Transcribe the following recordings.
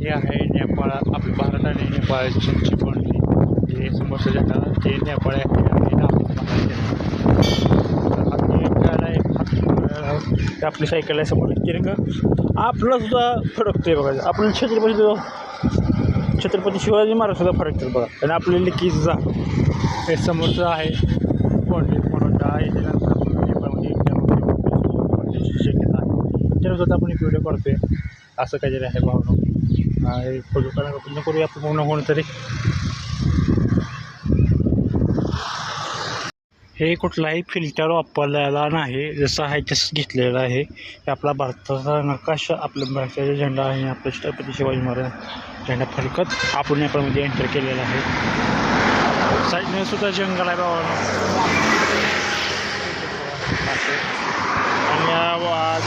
हे आहे नेपाळ, आपल्या भारत आणि नेपाळची बोंडरी. हे समोरचं झेंडा ते नेपाळ आहे आणि ते आपली सायकल आहे समोर तिरंग आपला सुद्धा फरकतोय बघा. आपण छत्रपती शिवाजी महाराज सुद्धा फरकतात बघा. आणि आपल्या लिखीचा हे समोरचं आहे बोंडरी म्हणून आहे. त्यानंतर आपण नेपाळमध्ये शक्यता आहे त्यानुसार आपण एक व्हिडिओ करतोय. असं काहीतरी आहे भावना फोटो काढायला करूया आपण पूर्ण होणं तरी. हे कुठलाही फिल्टर वापरलेला नाही, जसं आहे तसंच घेतलेलं आहे. हे आपला भारताचा नकाशा, आपल्या भारताचा झेंडा आहे. आपल्या छत्रपती शिवाजी महाराज झेंडा फडकत आपण नेपाळमध्ये एंटर केलेला आहे. साईडने सुद्धा जंगल आहे बाबा. आणि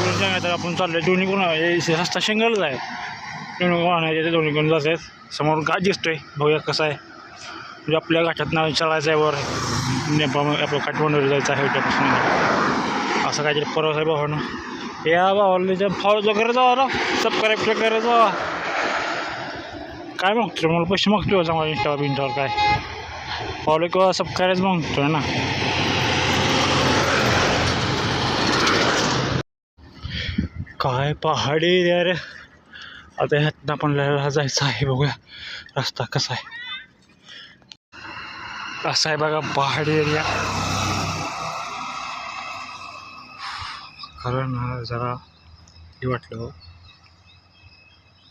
दोन जंगल आपण चाललो दोन्ही कोण रस्ता जंगलच आहे. दोन्ही कोण आहे दोन्ही कोण जायचं आहे. समोर घाट दिसतोय बघूया कसं आहे. म्हणजे आपल्या घाटात नाव चालायचं आहे वर नेपाळ आपलं काठमांडूवर जायचं आहे उद्यापासून. असं काहीतरी परवा आहे भावानं. या भावाला फॉलो वगैरे जावा ना सबस्क्राईब वगैरे जावा. काय मागतो मला पैसे मागतो चांगला इंस्टावर काय फॉलो किंवा सबस्क्राईब मागतो ना. काय पहाडी रे. आता ह्यातनं आपल्याला जायचं आहे बघूया रस्ता कसा आहे. असा आहे बघा पहाडी एरिया. कारण जरा हे वाटलं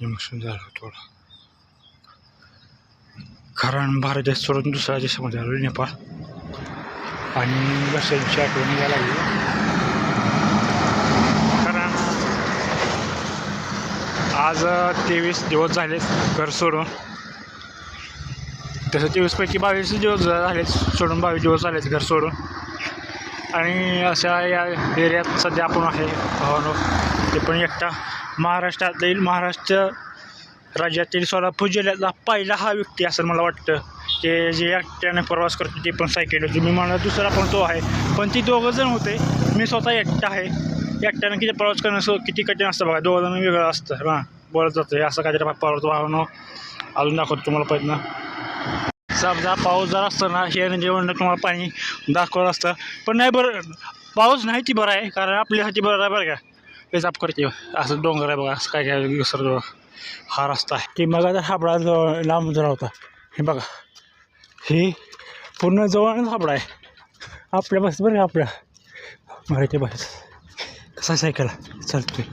इमोशन झालं थोडं. कारण भारत देश सोडून दुसऱ्या देशामध्ये आलो नेपाळ आणि वर्षांची आठवण यायला लागली. कारण आज 23 दिवस झाले घर सोडून. तसं 23पैकी 22 दिवस झाले सोडून, 22 दिवस झालेत घर सोडून. आणि अशा या एरियात सध्या आपण आहे भावानो. ते पण एकटा महाराष्ट्रातील महाराष्ट्र राज्यातील सोलापूर जिल्ह्यातला पहिला हा व्यक्ती असं मला वाटतं की जे एकट्याने प्रवास करतो. ते पण सायकल तुम्ही मला दुसरा पण तो आहे. पण ती दोघं जण होते, मी स्वतः एकटा आहे. एकट्यानं किती प्रवास करणं किती कठीण असतं बघा. दोघं जण वेगळं असतं हां बोलत जातं. असं काहीतरी परवतो भावानो. अजून दाखवतो तुम्हाला पाहिजे ना. समजा पाऊस जर असतं ना हे जेवण तुम्हाला पाणी दाखवलं असतं. पण नाही बरं पाऊस नाही ती बरं आहे कारण आपल्यासाठी बरं आहे बरं का. हे जाप करते असं डोंगर आहे बघा. असं काय काय घसरतो हा रस्ता आहे की मग आता हाबडा लांब जरा होता. हे बघा हे पूर्ण जवळच हाबडा आहे आपल्या बस बरं का. आपल्या मराठी बस कसा सायकल चालतोय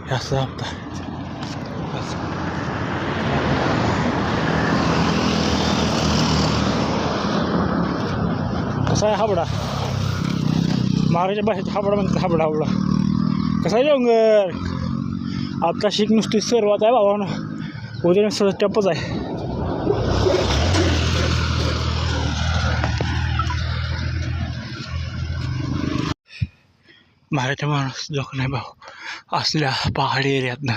हे असं हप्ता. कसा आहे हाबडा महाराष्ट्र भाषेत हाबडा म्हणतात. हाबडा कसा आहे डोंगर. आता शिक नुसती सुरुवात आहे बाबा. उद्या नुसतं टपच आहे. मराठी माणूस जोक नाही भाऊ. असल्या पहाडी एरियातनं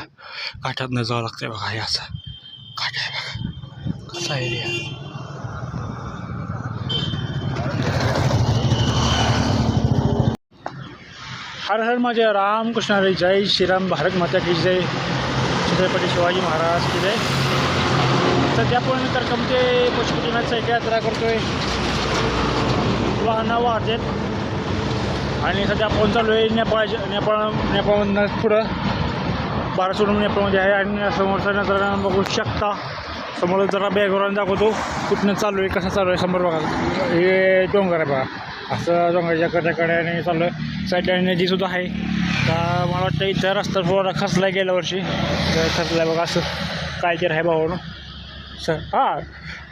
काठातनं जावं लागतं बघा. हे असं काठ आहे बघा कसा एरिया. हर हर माझे रामकृष्ण हरी. जय श्रीराम. भारत माता की जय. छत्रपती शिवाजी महाराज की जय. सध्या आपण कर्कमते पशुपतीनाथ सायकल यात्रा करतोय. वाहनं वाहतात आणि सध्या आपण चालू आहे नेपाळमधनं पुढं भारत सोडून नेपाळमध्ये आहे. आणि समोरचा नजरा बघू शकता. समोर जरा बॅकग्राऊंड दाखवतो कुठनं चालू आहे कसं चालू आहे. समोर बघा हे डोंगर आहे बघा. असं डोंगराच्या कड्याकडे चालू आहे. साईडला नदीसुद्धा आहे. तर मला वाटतं इथं रस्ता थोडा खचला गेल्या वर्षी तर खचला बघा. असं काय तरी आहे भावानं सर. हां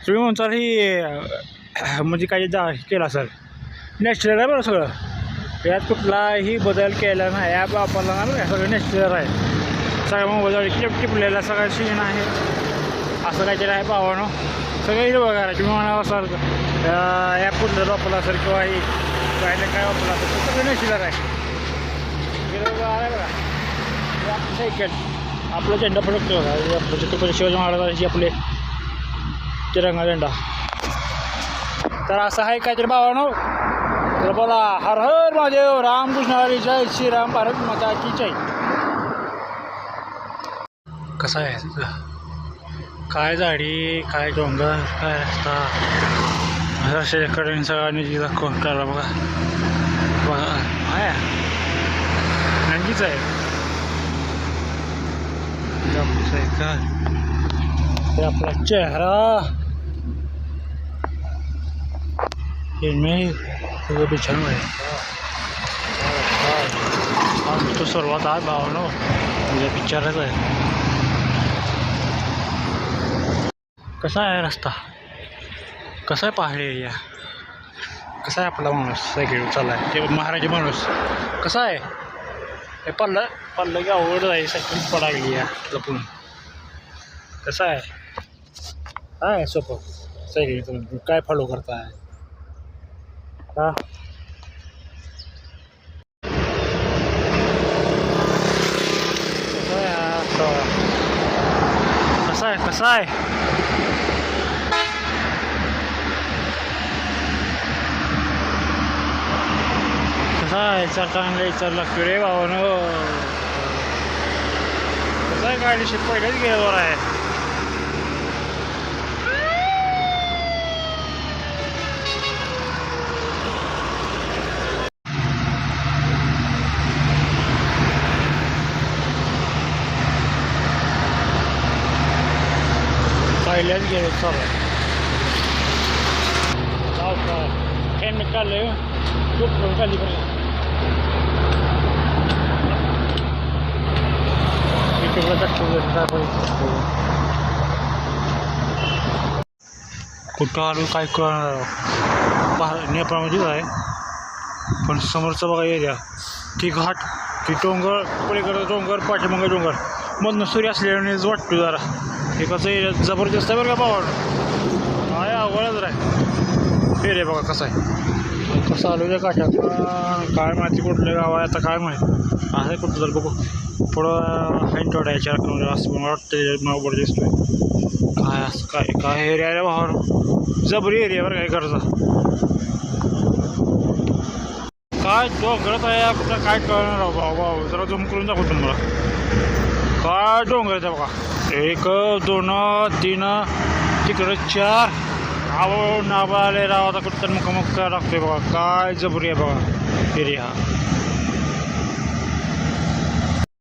तुम्ही म्हणसाल ही म्हणजे काही केला सर नॅचरल आहे बरं सगळं. यात कुठलाही बदल केला नाही. ॲप वापरला ना सगळं नॅचरल आहे. सगळ्या मोबाईल टिपलेला सगळं सीन आहे. असं काहीतरी आहे भावानं. सगळं इथं बघा. तुम्ही म्हणावं सर ॲप कुठलं वापरला असेल किंवा ही काय वापरला असेल तर सगळं नॅचरल आहे. आहे बघा हे आपली सायकल आपला झेंडा फडकतो बघा. आपलं छत्रपती शिवाजी महाराजांची आपले तिरंगा झेंडा. तर असं आहे काहीतरी भावानो. तर बोला हर हर महादेव. रामकृष्ण हरी. जय श्रीराम. भारत माता की जय. कसा आहे काय झाडी, काय डोंगर, काय रस्ता. रस्त्याकडे सगळ्यांनी जी दाखवून काढला बघा. बघा आहे नंदीच आहे का ते आपला चेहरा हे मी सगळं बिछाण आहे. तो सर्वात आहे भावनो तुझ्या पिक्चरच आहे. कसा आहे रस्ता, कसा आहे पहाडी एरिया, कसा आहे आपला माणूस सायकल चालला आहे ते महाराजी माणूस कसा आहे. हे पडलं की अवघड आहे सायकल पडायली या जपून. कसं आहे आहे सोपं सायकल काय फॉलो करताय का. कसं आहे कसं आहे कसा आहे चांगला विचार लागतो रे भावानं. कसं आहे गाडी पहिल्याच गेल्यावर आहे. पहिल्याच गेले चालू आहे. जाऊ का हेल्मेट काढलं खूप खाली पण कुठं आलो काय कळणार. नेपाळमध्येच आहे पण समोरचं बघा एरिया ती घाट ती डोंगर पलीकडं डोंगर पाठीमागं डोंगर मधनं सूर्य असल्यानेच वाटतो जरा. एकाचं एरिया जबरदस्त आहे बरं का भावा. आहे अवघडच आहे एरिया बघा कसा आहे. कसं आलो त्या काठात काय माहिती कुठलं गाव आहे आता काय माहिती आहे कुठं तर बघू थोडं हाईट याच्या रकम असं मला वाटतं मला बरं दिसतोय. काय असं काय काय एरिया आहे भावा जबरी एरिया बरं काय गरजा काय डोंगरात आहे कुठं काय कळणार भाऊ भाऊ जरा झूम करून दाखवतो तुम्हाला. काय डोंगर आहे बघा 1 2 3 तिकडं 4 नाव आले राव आता कुठं मुक्कामुक्का लागतोय बघा. काय जबरी आहे बघा एरिया.